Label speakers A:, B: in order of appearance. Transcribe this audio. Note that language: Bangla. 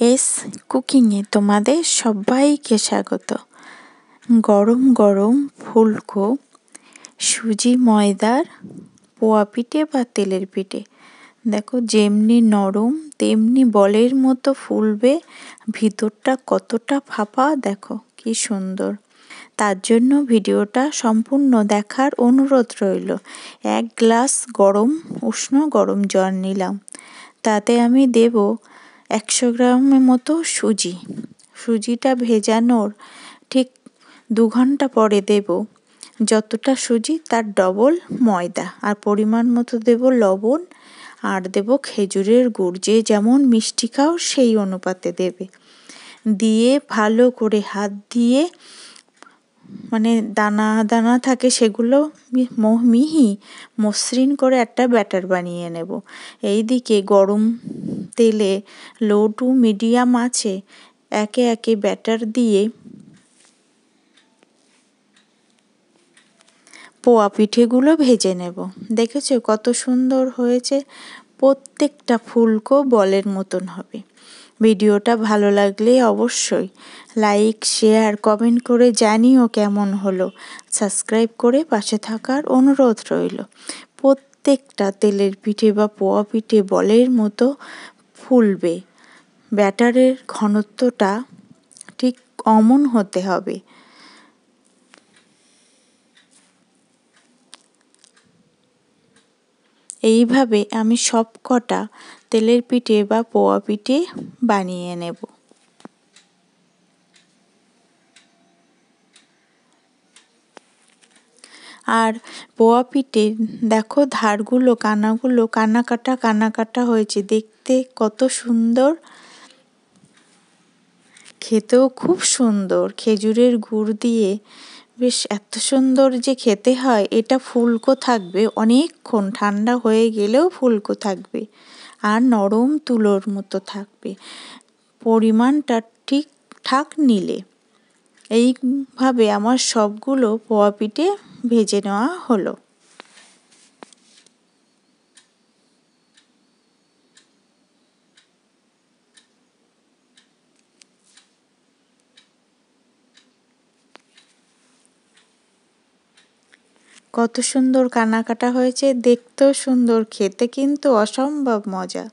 A: এস কুকিংয়ে তোমাদের সবাইকে স্বাগত। গরম গরম ফুলকো সুজি ময়দার পোয়া পিঠে বা তেলের পিঠে। দেখো যেমনি নরম তেমনি বলের মতো ফুলবে, ভিতরটা কতটা ফাঁপা দেখো কি সুন্দর। তার জন্য ভিডিওটা সম্পূর্ণ দেখার অনুরোধ রইল। 1 গ্লাস উষ্ণ গরম জল নিলাম, তাতে আমি দেব 100 গ্রামের মতো সুজি। সুজিটা ভেজানোর ঠিক 2 ঘন্টা পরে দেব যতটা সুজি তার ডবল ময়দা, আর পরিমাণ মতো দেব লবণ, আর দেব খেজুরের গুড়। যে যেমন মিষ্টি খাও সেই অনুপাতে দেবে। দিয়ে ভালো করে হাত দিয়ে মানে দানা দানা থাকে সেগুলো মিহি মসৃণ করে একটা ব্যাটার বানিয়ে নেব। এইদিকে গরম তেলে লো টু মিডিয়াম আঁচে একে একে ব্যাটার দিয়ে পোয়া পিঠেগুলো ভেজে নেব। দেখেছো কত সুন্দর হয়েছে, প্রত্যেকটা ফুলকো বলের মতন হবে। ভিডিওটা ভালো লাগলে অবশ্যই লাইক, শেয়ার, কমেন্ট করে জানিও কেমন হলো। সাবস্ক্রাইব করে পাশে থাকার অনুরোধ রইল। প্রত্যেকটা তেলের পিঠে বা পোয়া পিঠে বলের মতো ফুলবে। ব্যাটারের ঘনত্বটা ঠিক অমন হতে হবে। এইভাবে আমি সব কটা তেলের পিঠে বা পোয়া পিঠে বানিয়ে নেব। আর পোয়া পিঠে দেখো ধারগুলো কানা কাটা হয়েছে, দেখতে কত সুন্দর, খেতেও খুব সুন্দর। খেজুরের গুড় দিয়ে বেশ এত সুন্দর যে খেতে হয়। এটা ফুলকো থাকবে অনেকক্ষণ, ঠান্ডা হয়ে গেলেও ফুলকো থাকবে আর নরম তুলোর মতো থাকবে। পরিমাণটা ঠিকঠাক নিলে। এইভাবে আমার সবগুলো পোয়া পিঠে ভেজে নেওয়া হলো। কত সুন্দর কাটা হয়েছে, দেখতেও সুন্দর, খেতে কিন্তু অসম্ভব মজা।